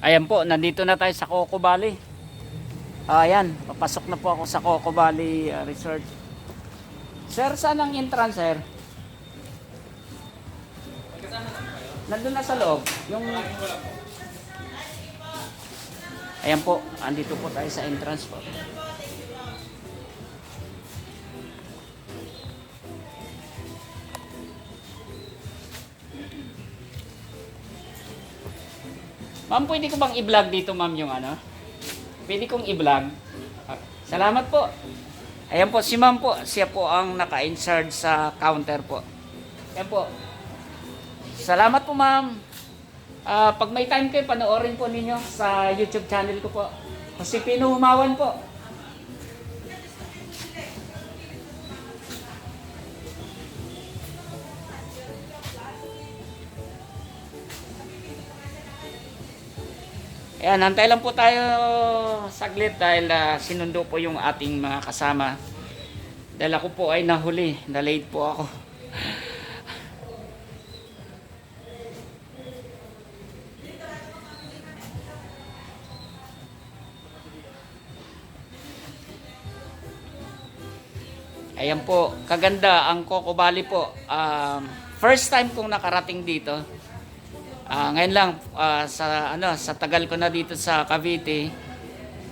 Ayan po, nandito na tayo sa Coco Valley. Ayan, papasok na po ako sa Coco Valley Resort. Sir, saan ang entrance, sir? Nandun na sa loob. Yung... Ayan po, andito po tayo sa entrance po. Ma'am, pwede ko bang i-vlog dito, ma'am, yung ano? Pwede kong i-vlog. Salamat po. Ayan po, si ma'am po. Siya po ang naka-in-charge sa counter po. Ayan po. Salamat po, ma'am. Pag may time kayo, panoorin po ninyo sa YouTube channel ko po. Josepino Humawan po. Ayan, hantay lang po tayo saglit dahil sinundo po yung ating mga kasama. Dahil ako po ay nahuli, na-late po ako. Ayan po, kaganda ang Coco Valley po. First time kong nakarating dito. Ngayon lang sa tagal ko na dito sa Cavite,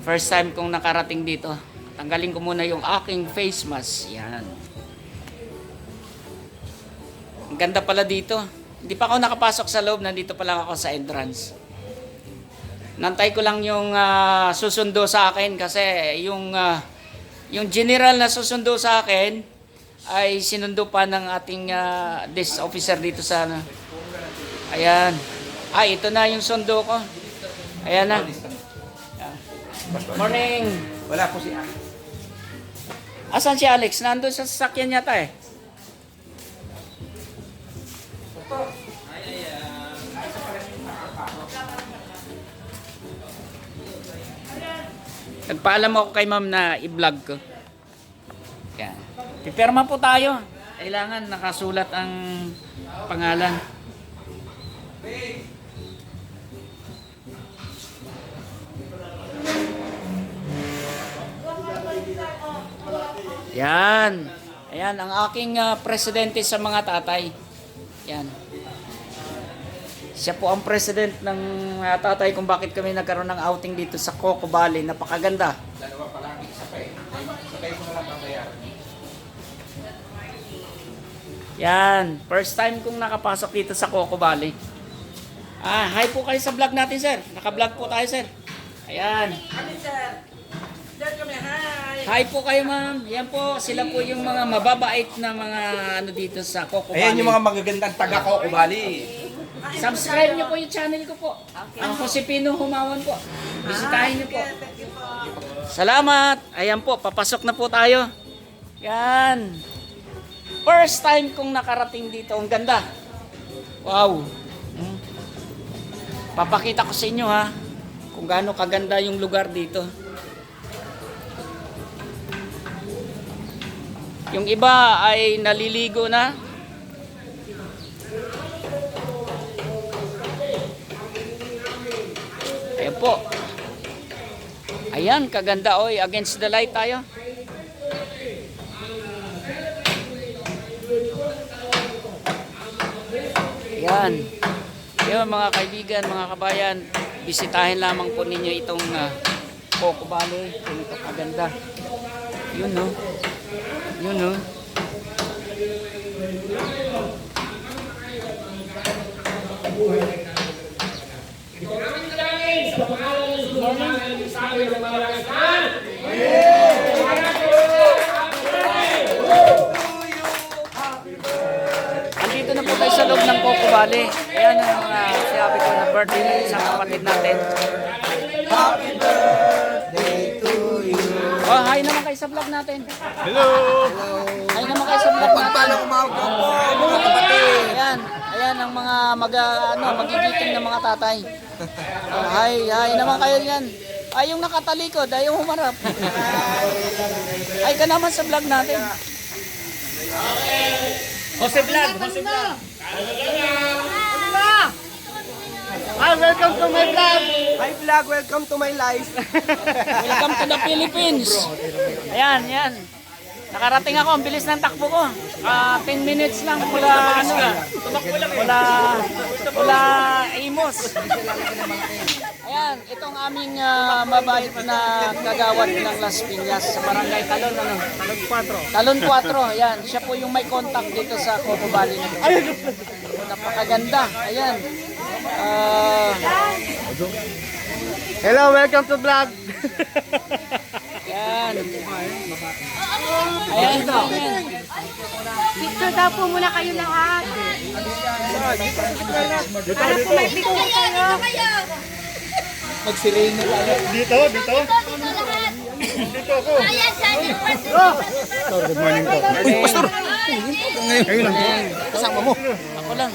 first time kong nakarating dito. Tanggalin ko muna yung aking face mask. Yan. Ang ganda pala dito. Hindi pa ako nakapasok sa loob, nandito pa lang ako sa entrance. Nantay ko lang yung susundo sa akin kasi yung general na susundo sa akin ay sinundo pa ng ating desk officer dito sa Ayan. Ito na yung sundo ko. Ayan na. Morning. Wala po si Alex. Asan si Alex? Nandun sa sasakyan yata eh. Nagpaalam ako kay ma'am na i-vlog ko. Ayan. Pipirma po tayo. Kailangan nakasulat ang pangalan. Yan. Ayan ang aking presidente sa mga tatay. Yan. Siya po ang president ng tatay kung bakit kami nagkaroon ng outing dito sa Coco Valley. Napakaganda. Dalawa pa lang, isa pa eh. Sabay mo na lang babayaran. Yan. First time kong nakapasok dito sa Coco Valley. Hi po kayo sa vlog natin, sir. Naka-vlog po tayo, sir. Ayan. Hi po kayo, ma'am. Yan po, sila po yung mga mababait na mga ano dito sa Coco Valley. Ayan yung mga magagandang taga Coco Valley. Subscribe niyo po yung channel ko po. Ang Josepino Humawan po. Bisitahin niyo po. Salamat. Ayan po, papasok na po tayo. Yan. First time kong nakarating dito. Ang ganda. Wow. Papakita ko sa inyo ha kung gaano kaganda yung lugar dito. Yung iba ay naliligo na. Ayan po. Ayan, kaganda oy. Against the light tayo. Ayan. Ayan mga kaibigan, mga kabayan. Bisitahin lamang po ninyo itong Coco Valley. Ito kaganda. Yun no. Yun no. Andito na po tayo sa loob ng Coco Valley. Ayan yung sinabi ko na birthday ng isang kapatid natin. Happy birthday to you. Oh, hi naman kayo sa vlog natin. Hello. Hi naman kayo sa vlog natin. Pagpalang umawag po mga kapatid. Ayan, ayan ang mga magigiting na mga tatay. Hi naman kayo yan. Ay, yung nakatalikod, ay yung humarap. Ay ka naman sa vlog natin. Jose Vlog. Hi, welcome to my vlog. Hi vlog, welcome to my life. Welcome to the Philippines. Ayan, yan. Nakarating ako, ang bilis ng takbo ko. 10 minutes lang mula mula Imos. Ayan, itong aming mabait na kagawad ng Las Piñas sa Barangay Talon, ano? Talon 4. Ayan, siya po yung may contact dito sa Coco Valley. Napakaganda. Ayan. Hello, welcome to vlog. Ayan. Ayan, ayan. Picture daw po muna kayo lahat. Para po may picture kayo. Magsiring na tayo. Dito ako. Good morning po. Pastor. Ngayon lang. Kasama mo. Ako lang.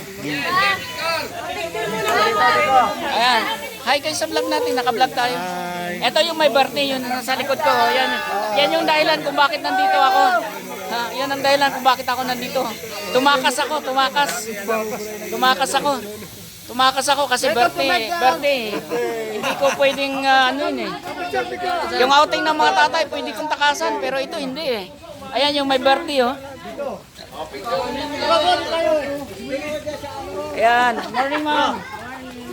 Ayan. Hi kayo sa vlog natin. Naka-vlog tayo. Ito yung may birthday. Yun nasa likod ko. Yan yung dahilan kung bakit nandito ako. Yan ang dahilan kung bakit ako nandito. Tumakas ako kasi birthday. Hindi ko pwedeng Yung outing ng mga tatay pwede kong takasan pero ito hindi eh. Ayan yung may birthday oh. Ayan, morning ma'am.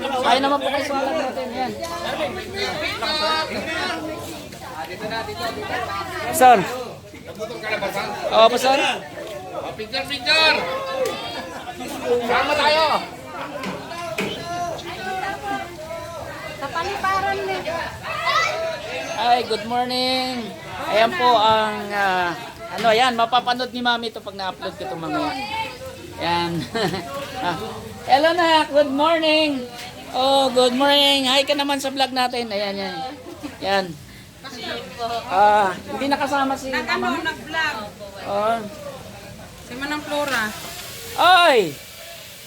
Kaya naman po kayo sa vlog natin. Ayan. Son. Oh, Pastor. Picture! Sama tayo! Kapaliparan nila. Hi, good morning. Ayan po ang yan, mapapanood ni Mami ito pag na-upload ko ito mamaya. Yan. Hello na, good morning. Oh, good morning. Hi ka naman sa vlog natin. Ayan, yan. Yan. Hindi nakasama si Mama. Nag-vlog. Oh. Si Manang Flora. Oy!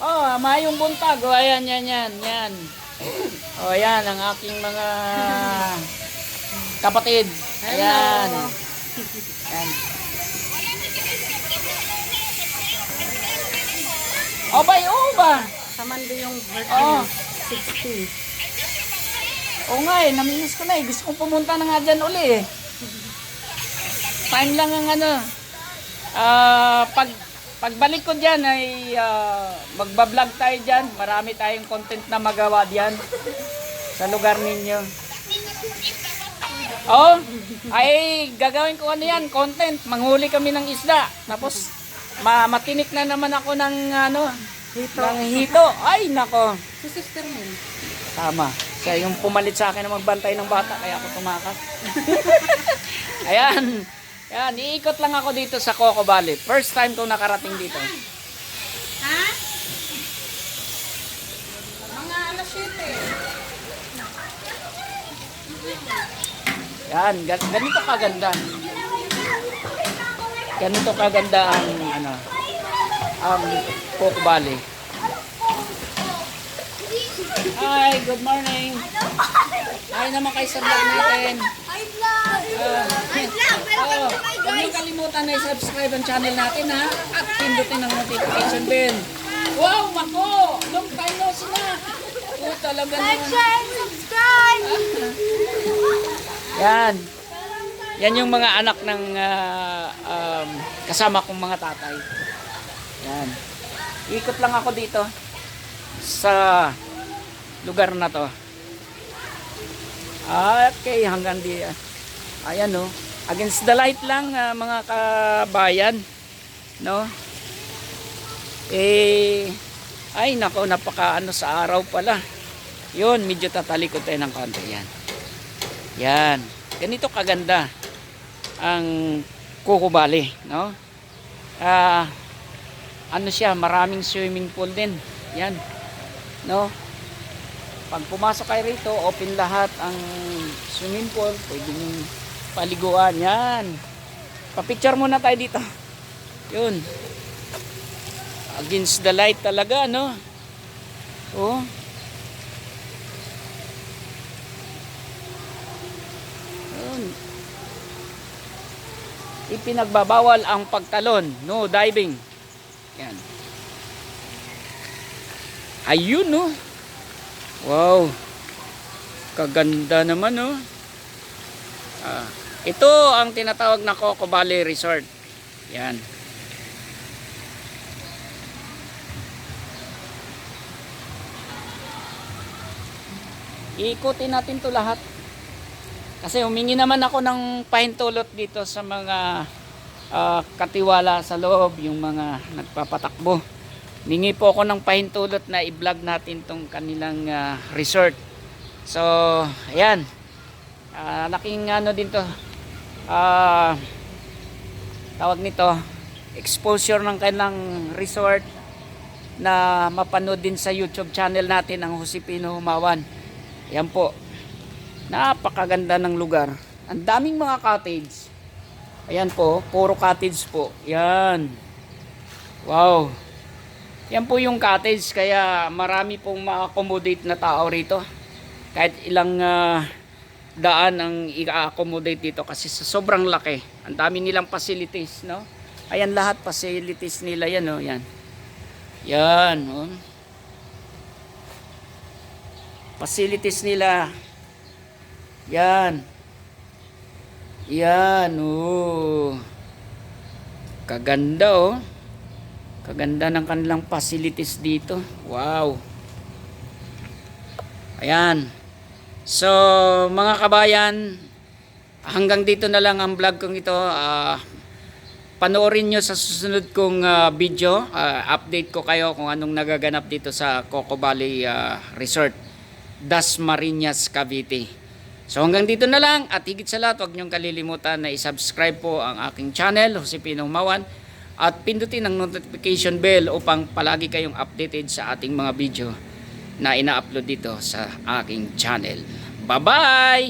Oh, mayong buntag. Oh, ayan, yan. Oh, yan ang aking mga kapatid. Ayan. Ayan. Oh, ba? Sa Monday yung Oh. 16. Oo nga eh, namimiss ko na eh. Gusto kong pumunta na nga dyan uli eh. Time lang ang pagbalik ko dyan ay magbablog tayo dyan. Marami tayong content na magawa dyan sa lugar ninyo. Oh, ay gagawin ko yan, content. Manghuli kami ng isda. Tapos matinik na naman ako ng ng hito. Ay nako. Si Sister Mel. Tama. Siya yung pumalit sa akin na magbantay ng bata, kaya ako tumakas. Ayan. Ayan, iikot lang ako dito sa Coco Valley. First time kong nakarating dito. Ha? Mga alas 7. Yan, ganito kaganda. Ganito kaganda ang Coco Valley. Hi, good morning. Hi naman kayo sa vlog natin. Hi vlog! Hi vlog! Welcome to my Huwag niyo kalimutan na i-subscribe ang channel natin ha. At pindutin ang notification bell. Wow, mako! Long time no see na. Oh, talaga Like, naman. share, and subscribe! Yan. Yan yung mga anak ng kasama kong mga tatay. Yan. Ikot lang ako dito sa lugar na to. Okay, hanggang di. Ayan no. Against the light lang mga kabayan. No? Ay nako, napaka sa araw pala. Yun, medyo tatalikod tayo ng konti. Yan. Yan. Ganito kaganda ang Coco Valley, no? Siya, maraming swimming pool din. Yan. No? Pag pumasok kayo rito, open lahat ang swimming pool. Pwede nyo paliguan. Yan. Pa-picture muna tayo dito. Yun. Against the light talaga, no? Oh. Yun. Ipinagbabawal ang pagtalon. No diving. Yan. Ayun, no? Wow. Kaganda naman, oh. Ito ang tinatawag na Coco Valley Resort. Yan. Iikutin natin to lahat. Kasi humingi naman ako ng pahintulot dito sa mga katiwala sa loob, yung mga nagpapatakbo. Humingi po ako ng pahintulot na i-vlog natin tong kanilang resort. So, ayan. Laking ano din to. Tawag nito, exposure ng kanilang resort na mapanood din sa YouTube channel natin, ang Josepino Humawan. Yan po. Napakaganda ng lugar. Ang daming mga cottage. Ayan po, puro cottage po. Yan. Wow. Yan po yung cottage, kaya marami pong ma-accommodate na tao rito. Kahit ilang daan ang i-accommodate dito kasi sa sobrang laki. Ang dami nilang facilities, no? Ayan lahat facilities nila yan, no? Yan. Yan, no? Facilities nila. Yan. Yan, oh. Kaganda, oh. Kaganda ng kanilang facilities dito. Wow. Ayan. So, mga kabayan, hanggang dito na lang ang vlog kong ito. Panoorin nyo sa susunod kong video. Update ko kayo kung anong nagaganap dito sa Coco Valley Resort, Dasmariñas, Cavite. So hanggang dito na lang, at higit sa lahat, huwag niyong kalilimutan na i-subscribe po ang aking channel, Josepino Humawan, at pindutin ang notification bell upang palagi kayong updated sa ating mga video na ina-upload dito sa aking channel. Bye-bye!